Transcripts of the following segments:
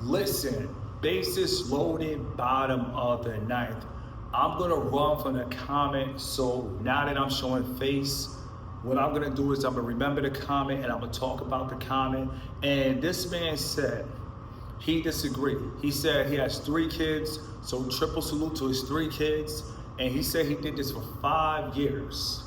Listen, bases loaded, bottom of the ninth. I'm gonna run from the comment. So now that I'm showing face, what I'm gonna do is I'm gonna remember the comment and I'm gonna talk about the comment. And this man said he disagreed. He said he has 3 kids, so triple salute to his 3 kids. And he said he did this for 5 years.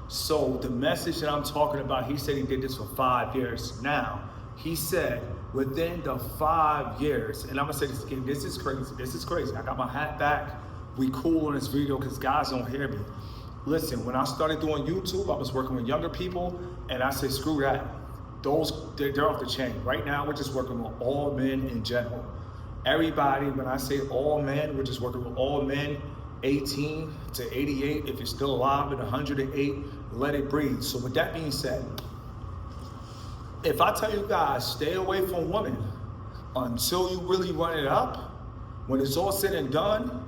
So the message that I'm talking about, he said he did this for 5 years. Now, he said within the 5 years, and I'm gonna say this again, this is crazy, this is crazy. I got my hat back. We cool on this video because guys don't hear me. Listen, when I started doing YouTube, I was working with younger people and I said, screw that. They're off the chain. Right now, we're just working with all men in general. Everybody, when I say all men, we're just working with all men 18 to 88. If you're still alive at 108, let it breathe. So with that being said, if I tell you guys, stay away from women until you really run it up, when it's all said and done,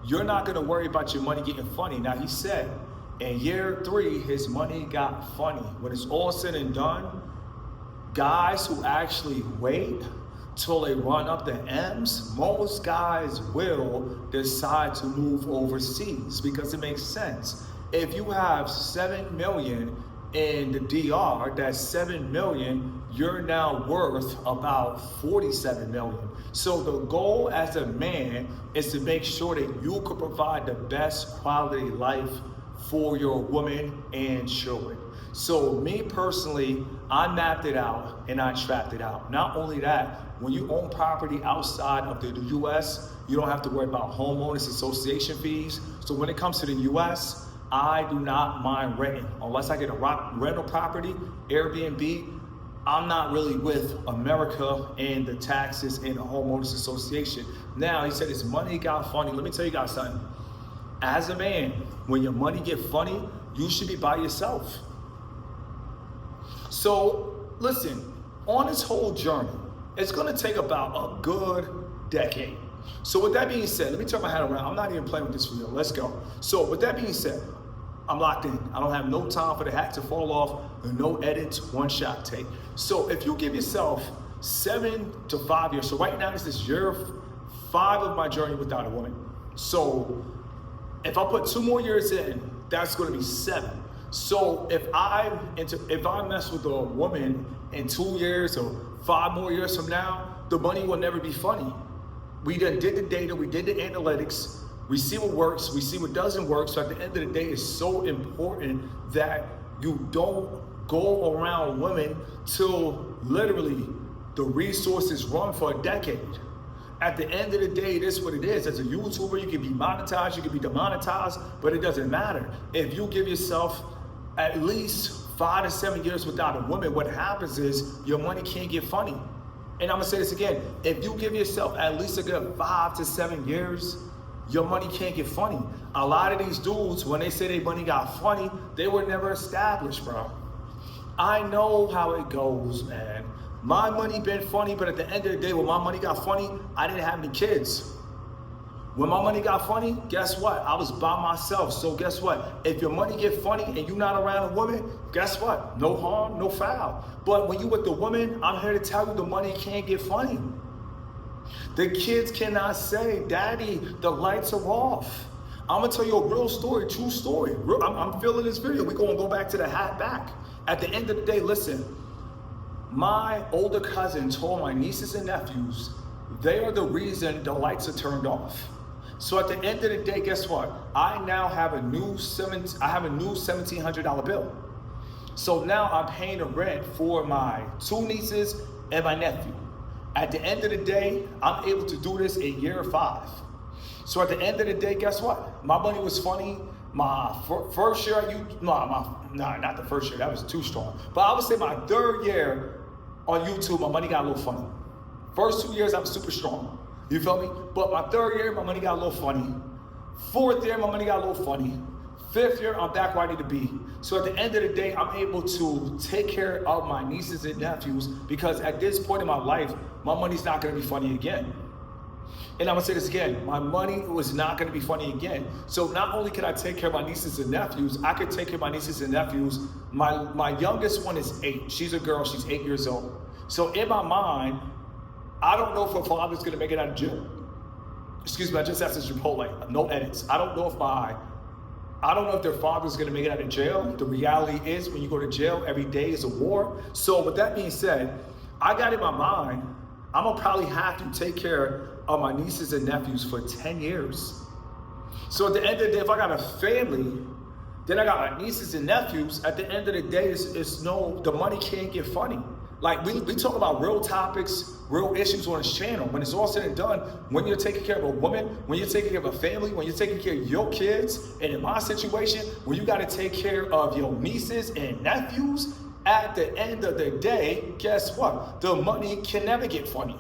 you're not gonna worry about your money getting funny. Now he said, in year 3, his money got funny. When it's all said and done, guys who actually wait till they run up the M's, most guys will decide to move overseas because it makes sense. If you have 7 million in the DR, that's 7 million, you're now worth about 47 million. So the goal as a man is to make sure that you can provide the best quality life for your woman and children. So me personally, I mapped it out and I tracked it out. Not only that, when you own property outside of the US, you don't have to worry about homeowners association fees. So when it comes to the US, I do not mind renting. Unless I get a rental property, Airbnb, I'm not really with America and the taxes and the homeowners association. Now, he said his money got funny. Let me tell you guys something. As a man, when your money get funny, you should be by yourself. So listen, on this whole journey, it's gonna take about a good decade. So with that being said, let me turn my hat around. I'm not even playing with this video, let's go. So with that being said, I'm locked in. I don't have no time for the hat to fall off, no edits, one shot take. So if you give yourself 7 to 5 years, so right now this is year 5 of my journey without a woman. So if I put 2 more years in, that's gonna be 7. So if I mess with a woman in 2 years or 5 more years from now, the money will never be funny. We done did the data, we did the analytics, we see what works, we see what doesn't work. So at the end of the day, it's so important that you don't go around women till literally the resources run for a decade. At the end of the day, it is what it is. As a YouTuber, you can be monetized, you can be demonetized, but it doesn't matter. If you give yourself at least 5 to 7 years without a woman, what happens is your money can't get funny. And I'm gonna say this again, if you give yourself at least a good 5 to 7 years, your money can't get funny. A lot of these dudes, when they say their money got funny, they were never established, bro. I know how it goes, man. My money been funny, but at the end of the day, when my money got funny, I didn't have any kids. When my money got funny, guess what? I was by myself. So guess what? If your money get funny and you're not around a woman, guess what? No harm, no foul. But when you with the woman, I'm here to tell you the money can't get funny. The kids cannot say, Daddy, the lights are off. I'm gonna tell you a real story, true story. I'm feeling this video. We're gonna go back to the hat back. At the end of the day, listen, my older cousin told my nieces and nephews, they are the reason the lights are turned off. So at the end of the day, guess what? I now have a new $1,700 bill. So now I'm paying the rent for my 2 nieces and my nephew. At the end of the day, I'm able to do this in year 5. So at the end of the day, guess what? My money was funny. My first year, not the first year, that was too strong. But I would say my 3rd year on YouTube, my money got a little funny. First 2 years, I was super strong. You feel me? But my 3rd year, my money got a little funny. 4th year, my money got a little funny. 5th year, I'm back where I need to be. So at the end of the day, I'm able to take care of my nieces and nephews because at this point in my life, my money's not gonna be funny again. And I'm gonna say this again, my money was not gonna be funny again. So not only can I take care of my nieces and nephews, I could take care of my nieces and nephews. My youngest one is 8. She's a girl, she's 8 years old. So in my mind, I don't know if a father's gonna make it out of jail. Excuse me, I just asked this Chipotle, no edits. I don't know if their father's gonna make it out of jail. The reality is when you go to jail, every day is a war. So with that being said, I got in my mind, I'm gonna probably have to take care of my nieces and nephews for 10 years. So at the end of the day, if I got a family, then I got my nieces and nephews, at the end of the day, the money can't get funny. Like we talk about real topics, real issues on this channel. When it's all said and done, when you're taking care of a woman, when you're taking care of a family, when you're taking care of your kids, and in my situation, when you gotta take care of your nieces and nephews, at the end of the day, guess what? The money can never get funny.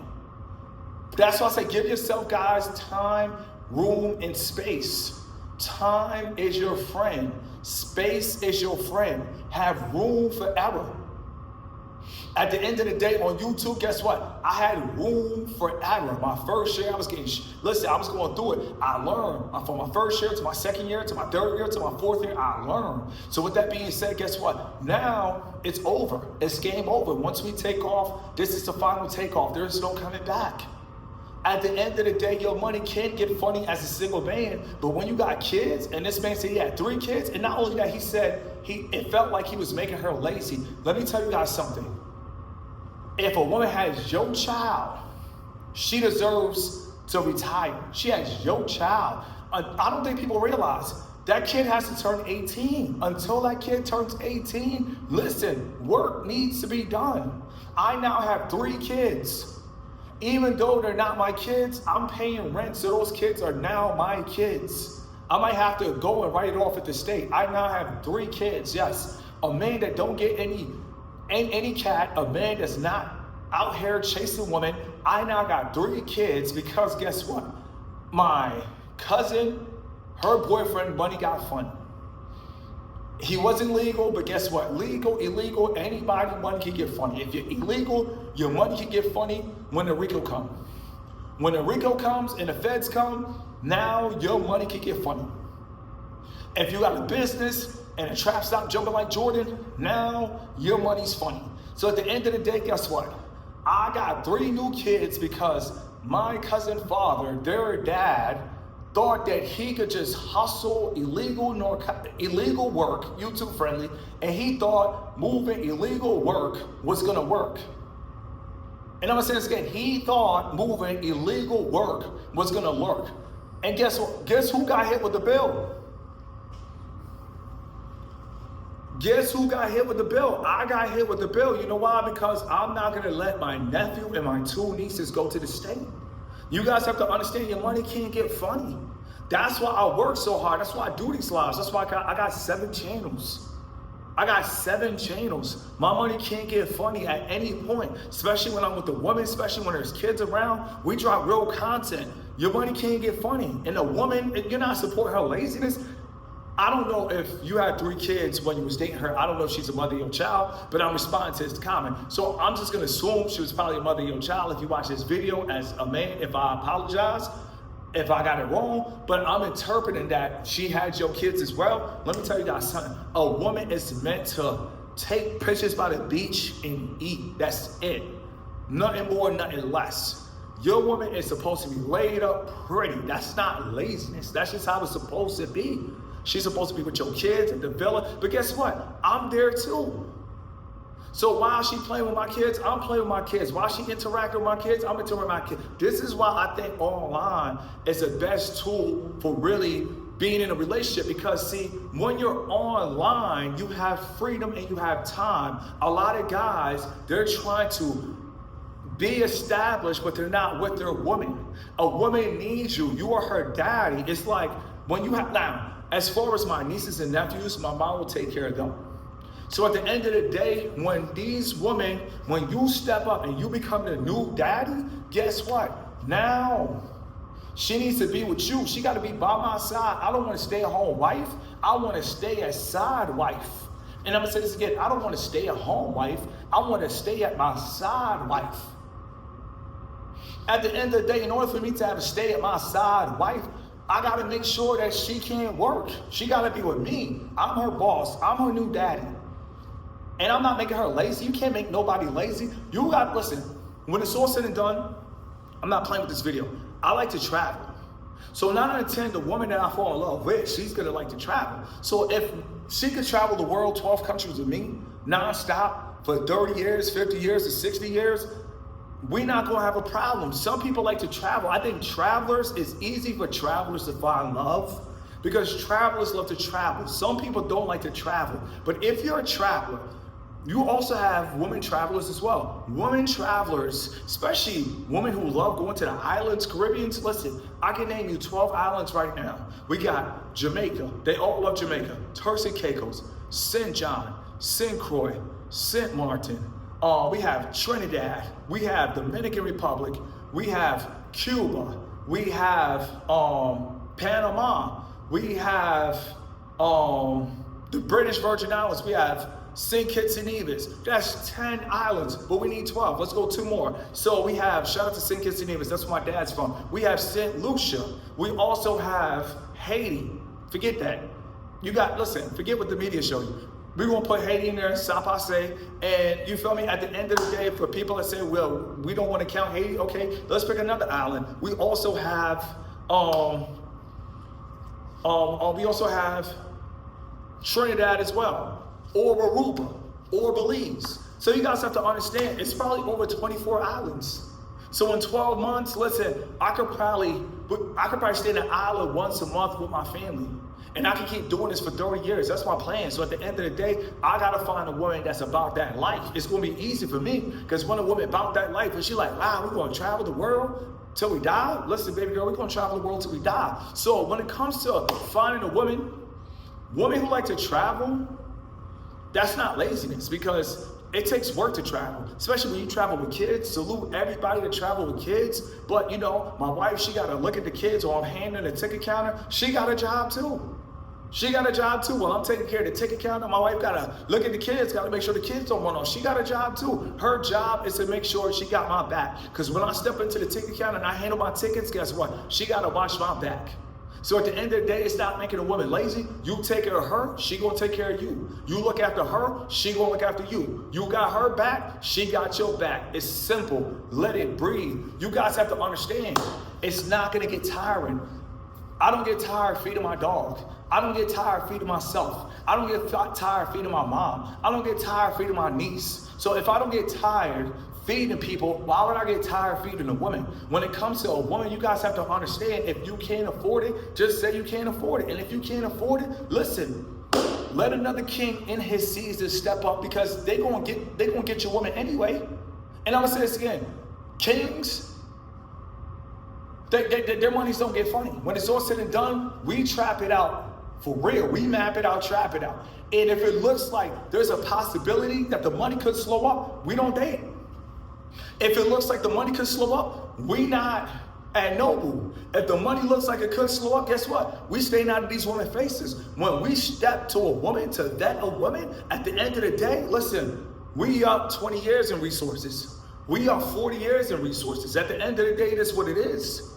That's why I say give yourself, guys, time, room, and space. Time is your friend. Space is your friend. Have room for error. At the end of the day on YouTube, guess what? I had room for error. My first year, I was going through it. I learned from my first year to my second year to my third year to my fourth year. I learned. So with that being said, guess what? Now it's over. It's game over. Once we take off, this is the final takeoff. There is no coming back. At the end of the day, your money can't get funny as a single man, but when you got kids, and this man said he had 3 kids, and not only that, he said it felt like he was making her lazy. Let me tell you guys something. If a woman has your child, she deserves to retire. She has your child. I don't think people realize that kid has to turn 18. Until that kid turns 18, listen, work needs to be done. I now have 3 kids. Even though they're not my kids, I'm paying rent, so those kids are now my kids. I might have to go and write it off at the state. I now have 3 kids, yes. A man that don't get any cat, a man that's not out here chasing women. I now got 3 kids because guess what? My cousin, her boyfriend, money got funny. He wasn't legal, but guess what? Legal, illegal, anybody, money can get funny. If you're illegal, your money can get funny when the RICO comes. When the RICO comes and the feds come, now your money can get funny. If you got a business and a trap stop jumping like Jordan, now your money's funny. So at the end of the day, guess what? I got 3 new kids because my cousin father, their dad, thought that he could just hustle illegal work, YouTube friendly, and he thought moving illegal work was gonna work. And I'm gonna say this again, he thought moving illegal work was gonna work. And guess what? Guess who got hit with the bill? Guess who got hit with the bill? I got hit with the bill. You know why? Because I'm not gonna let my nephew and my 2 nieces go to the state. You guys have to understand your money can't get funny. That's why I work so hard. That's why I do these lives. That's why I got 7 channels. I got 7 channels. My money can't get funny at any point, especially when I'm with the woman, especially when there's kids around. We drop real content. Your money can't get funny. And a woman, if you're not supporting her laziness, I don't know if you had 3 kids when you was dating her. I don't know if she's a mother of your child, but I'm responding to this comment. So I'm just gonna assume she was probably a mother of your child. If you watch this video as a man, if I apologize, if I got it wrong, but I'm interpreting that she had your kids as well. Let me tell you guys something. A woman is meant to take pictures by the beach and eat. That's it. Nothing more, nothing less. Your woman is supposed to be laid up pretty. That's not laziness. That's just how it's supposed to be. She's supposed to be with your kids and develop. But guess what? I'm there too. So while she playing with my kids, I'm playing with my kids. While she interacting with my kids, I'm interacting with my kids. This is why I think online is the best tool for really being in a relationship, because see, when you're online, you have freedom and you have time. A lot of guys, they're trying to be established, but they're not with their woman. A woman needs you. You are her daddy. It's like when you have, now, as far as my nieces and nephews, my mom will take care of them. So at the end of the day, when these women, when you step up and you become the new daddy, guess what? Now, she needs to be with you. She got to be by my side. I don't want to stay at home wife. I want to stay a side wife. And I'm going to say this again. I don't want to stay at home wife. I want to stay at my side wife. At the end of the day, in order for me to have a stay at my side wife, I got to make sure that she can't work. She got to be with me. I'm her boss. I'm her new daddy. And I'm not making her lazy. You can't make nobody lazy. You got, listen, when it's all said and done, I'm not playing with this video. I like to travel. So 9 out of 10, the woman that I fall in love with, she's gonna like to travel. So if she could travel the world, 12 countries with me, nonstop, for 30 years, 50 years, to 60 years, we're not gonna have a problem. Some people like to travel. I think travelers, it's easy for travelers to find love because travelers love to travel. Some people don't like to travel. But if you're a traveler, you also have women travelers as well. Women travelers, especially women who love going to the islands, Caribbeans. Listen, I can name you 12 islands right now. We got Jamaica. They all love Jamaica. Turks and Caicos, St. John, St. Croix, St. Martin. We have Trinidad. We have Dominican Republic. We have Cuba. We have Panama. We have the British Virgin Islands. We have St. Kitts and Nevis. That's 10 islands, but we need 12. Let's go 2 more. So we have, shout out to St. Kitts and Nevis. That's where my dad's from. We have St. Lucia. We also have Haiti. Forget that. You got, listen, forget what the media show you. We're going to put Haiti in there, Sao Passe, and you feel me? At the end of the day, for people that say, well, we don't want to count Haiti, okay, let's pick another island. We also have, Trinidad as well, or Aruba, or Belize. So you guys have to understand, it's probably over 24 islands. So in 12 months, listen, I could probably stay in an island once a month with my family. And I can keep doing this for 30 years. That's my plan. So at the end of the day, I got to find a woman that's about that life. It's going to be easy for me because when a woman about that life and she's like, wow, we're going to travel the world till we die. Listen, baby girl, we're going to travel the world till we die. So when it comes to finding a woman who like to travel, that's not laziness because it takes work to travel, especially when you travel with kids. Salute everybody that travel with kids. But you know, my wife, she got to look at the kids or I'm handling the ticket counter. She got a job too. She got a job too. While I'm taking care of the ticket counter, my wife got to look at the kids, got to make sure the kids don't run off. She got a job too. Her job is to make sure she got my back. Because when I step into the ticket counter and I handle my tickets, guess what? She got to watch my back. So at the end of the day, it's not making a woman lazy. You take care of her, she gonna take care of you. You look after her, she gonna look after you. You got her back, she got your back. It's simple, let it breathe. You guys have to understand, it's not gonna get tiring. I don't get tired feeding my dog. I don't get tired feeding myself. I don't get tired feeding my mom. I don't get tired feeding my niece. So if I don't get tired feeding people, why would I get tired feeding a woman? When it comes to a woman, you guys have to understand, if you can't afford it, just say you can't afford it. And if you can't afford it, listen, let another king in his season step up because they gonna get your woman anyway. And I'm gonna say this again, kings, their monies don't get funny. When it's all said and done, we trap it out for real. We map it out, trap it out. And if it looks like there's a possibility that the money could slow up, we don't date. If it looks like the money could slow up, we not at Noble. If the money looks like it could slow up, guess what? We staying out of these women's faces. When we step to a woman, to vet a woman, at the end of the day, listen, we up 20 years in resources. We are 40 years in resources. At the end of the day, that's what it is.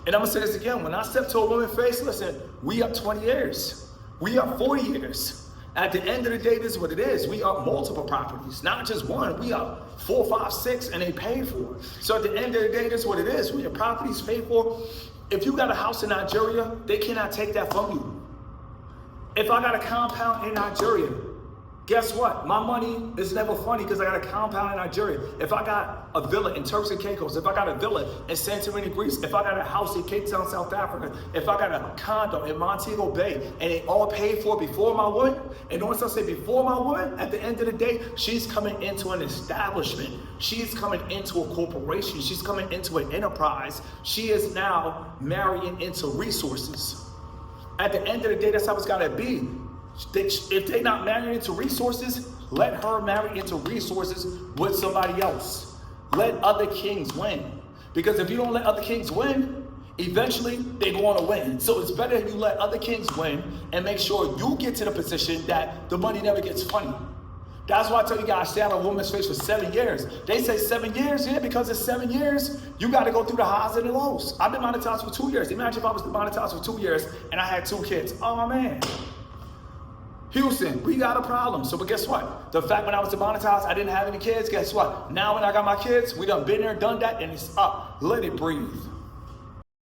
And I'm gonna say this again, when I step to a woman's face, listen, we up 20 years. We up 40 years. At the end of the day, this is what it is. We up multiple properties, not just one. We up 4, 5, 6, and they paid for. So at the end of the day, this is what it is. When your property's paid for, if you got a house in Nigeria, they cannot take that from you. If I got a compound in Nigeria, guess what? My money is never funny because I got a compound in Nigeria. If I got a villa in Turks and Caicos, if I got a villa in Santorini, Greece, if I got a house in Cape Town, South Africa, if I got a condo in Montego Bay, and it all paid for before my woman, and once I say before my woman, at the end of the day, she's coming into an establishment. She's coming into a corporation. She's coming into an enterprise. She is now marrying into resources. At the end of the day, that's how it's gotta be. If they're not married into resources, let her marry into resources with somebody else. Let other kings win. Because if you don't let other kings win, eventually they're going to win. So it's better if you let other kings win and make sure you get to the position that the money never gets funny. That's why I tell you guys, stay on a woman's face for 7 years. They say 7 years, yeah, because it's 7 years, you got to go through the highs and the lows. I've been monetized for 2 years. Imagine if I was monetized for 2 years and I had 2 kids. Oh, man. Houston, we got a problem. So, but guess what? The fact when I was demonetized, I didn't have any kids. Guess what? Now when I got my kids, we done been there, done that, and it's up. Let it breathe.